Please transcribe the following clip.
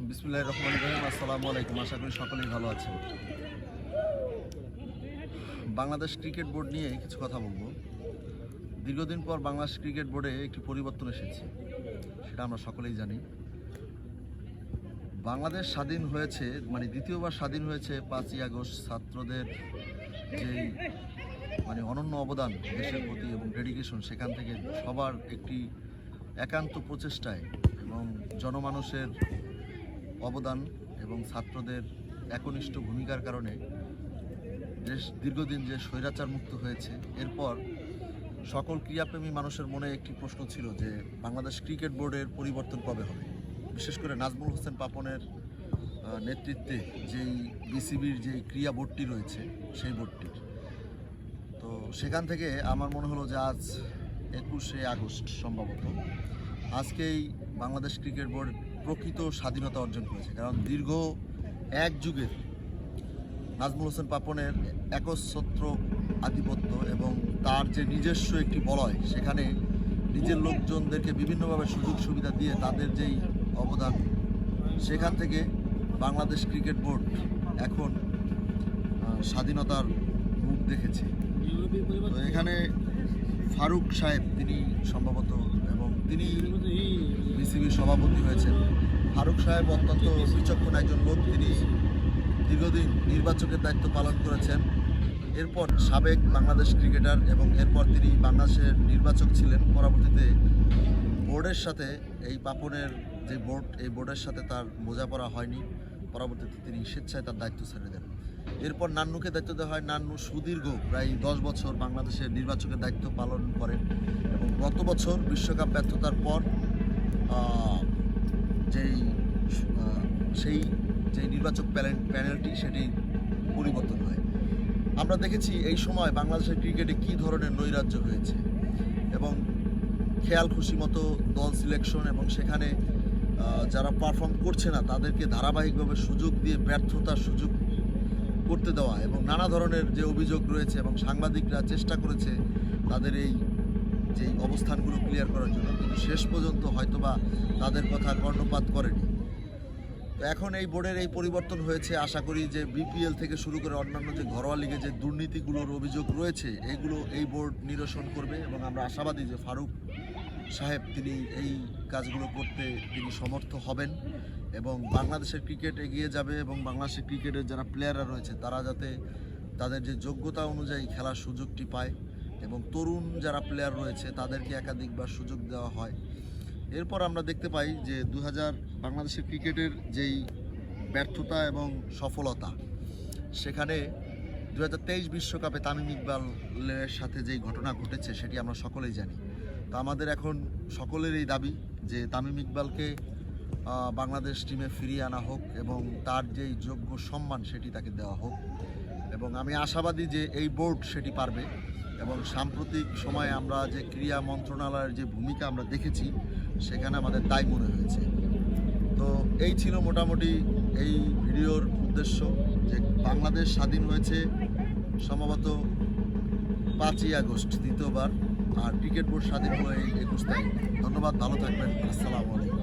বিসমিল্লাহির রহমানির রহিম। আসসালামু আলাইকুম। আশা করি সকলেই ভালো আছেন। বাংলাদেশ ক্রিকেট বোর্ড নিয়ে কিছু কথা বলবো। দীর্ঘদিন পর বাংলাদেশ ক্রিকেট বোর্ডে একটি পরিবর্তন এসেছে, সেটা আমরা সকলেই জানি। বাংলাদেশ স্বাধীন হয়েছে, দ্বিতীয়বার স্বাধীন হয়েছে 5ই আগস্ট। ছাত্রদের যেই অনন্য অবদান দেশের প্রতি এবং ডেডিকেশন, সেখান থেকে সবার একটি একান্ত প্রচেষ্টায় এবং জনমানুষের অবদান এবং ছাত্রদের একনিষ্ঠ ভূমিকার কারণে দেশ দীর্ঘদিন যে স্বৈরাচার মুক্ত হয়েছে। এরপর সকল ক্রীড়াপ্রেমী মানুষের মনে একটি প্রশ্ন ছিল যে বাংলাদেশ ক্রিকেট বোর্ডের পরিবর্তন কবে হবে। বিশেষ করে নাজমুল হোসেন পাপনের নেতৃত্বে যেই বিসিবির যেই ক্রীড়া বোর্ডটি রয়েছে, সেই বোর্ডটির তো সেখান থেকে আমার মনে হলো যে আজ 21শে আগস্ট সম্ভবত আজকেই বাংলাদেশ ক্রিকেট বোর্ড প্রকৃত স্বাধীনতা অর্জন করেছে। কারণ দীর্ঘ এক যুগের নাজমুল হোসেন পাপনের একচ্ছত্র আধিপত্য এবং তার যে নিজস্ব একটি বলয়, সেখানে নিজের লোকজনদেরকে বিভিন্নভাবে সুযোগ সুবিধা দিয়ে তাদের যেই অবদান, সেখান থেকে বাংলাদেশ ক্রিকেট বোর্ড এখন স্বাধীনতার মুখ দেখেছে। তো এখানে ফারুক সাহেব, তিনি সম্ভবত এবং তিনি বিসিবির সভাপতি হয়েছেন। ফারুক সাহেব অত্যন্ত বিচক্ষণ একজন লোক। তিনি দীর্ঘদিন নির্বাচকের দায়িত্ব পালন করেছেন। এরপর সাবেক বাংলাদেশ ক্রিকেটার এবং এরপর তিনি বাংলাদেশের নির্বাচক ছিলেন। পরবর্তীতে বোর্ডের সাথে এই পাপনের যে বোর্ড, এই বোর্ডের সাথে তার বোঝাপড়া হয়নি। পরবর্তীতে তিনি স্বেচ্ছায় তার দায়িত্ব ছেড়ে দেন। এরপর নান্নুকে দায়িত্ব দেওয়া হয়। নান্নু সুদীর্ঘ প্রায় 10 বছর বাংলাদেশের নির্বাচকের দায়িত্ব পালন করেন এবং গত বছর বিশ্বকাপ ব্যর্থতার পর সেই নির্বাচক প্যানেলটি, সেটি পরিবর্তন হয়। আমরা দেখেছি এই সময় বাংলাদেশের ক্রিকেটে কী ধরনের নৈরাজ্য হয়েছে এবং খেয়াল খুশি মতো দল সিলেকশন এবং সেখানে যারা পারফর্ম করছে না তাদেরকে ধারাবাহিকভাবে সুযোগ দিয়ে ব্যর্থতার সুযোগ করতে দেওয়া এবং নানা ধরনের যে অভিযোগ রয়েছে এবং সাংবাদিকরা চেষ্টা করেছে তাদের এই যে অবস্থানগুলো ক্লিয়ার করার জন্য, কিন্তু শেষ পর্যন্ত হয়তোবা তাদের কথা কর্ণপাত করেনি। তো এখন এই বোর্ডের এই পরিবর্তন হয়েছে। আশা করি যে বিপিএল থেকে শুরু করে অন্যান্য যে ঘরোয়া লিগে যে দুর্নীতিগুলোর অভিযোগ রয়েছে, এগুলো এই বোর্ড নিরসন করবে এবং আমরা আশাবাদী যে ফারুক সাহেব তিনি এই কাজগুলো করতে তিনি সমর্থ হবেন এবং বাংলাদেশের ক্রিকেট এগিয়ে যাবে এবং বাংলাদেশের ক্রিকেটের যারা প্লেয়াররা রয়েছে তারা যাতে তাদের যে যোগ্যতা অনুযায়ী খেলার সুযোগটি পায় এবং তরুণ যারা প্লেয়ার রয়েছে তাদেরকে একাধিকবার সুযোগ দেওয়া হয়। এরপর আমরা দেখতে পাই যে বাংলাদেশের ক্রিকেটের যেই ব্যর্থতা এবং সফলতা, সেখানে 2023 বিশ্বকাপে তামিম ইকবালের সাথে যেই ঘটনা ঘটেছে সেটি আমরা সকলেই জানি। তো আমাদের এখন সকলের এই দাবি যে তামিম ইকবালকে বাংলাদেশ টিমে ফিরিয়ে আনা হোক এবং তার যেই যোগ্য সম্মান সেটি তাকে দেওয়া হোক এবং আমি আশাবাদী যে এই বোর্ড সেটি পারবে। এবং সাম্প্রতিক সময়ে আমরা যে ক্রীড়া মন্ত্রণালয়ের যে ভূমিকা আমরা দেখেছি, সেখানে আমাদের তাই মনে হয়েছে। তো এই ছিল মোটামুটি এই ভিডিওর উদ্দেশ্য, যে বাংলাদেশ স্বাধীন হয়েছে সম্ভবত 5ই আগস্ট দ্বিতীয়বার, আর ক্রিকেট বোর্ড স্বাধীন হলো এই 21 তারিখ। ধন্যবাদ, ভালো থাকবেন। আসসালামু আলাইকুম।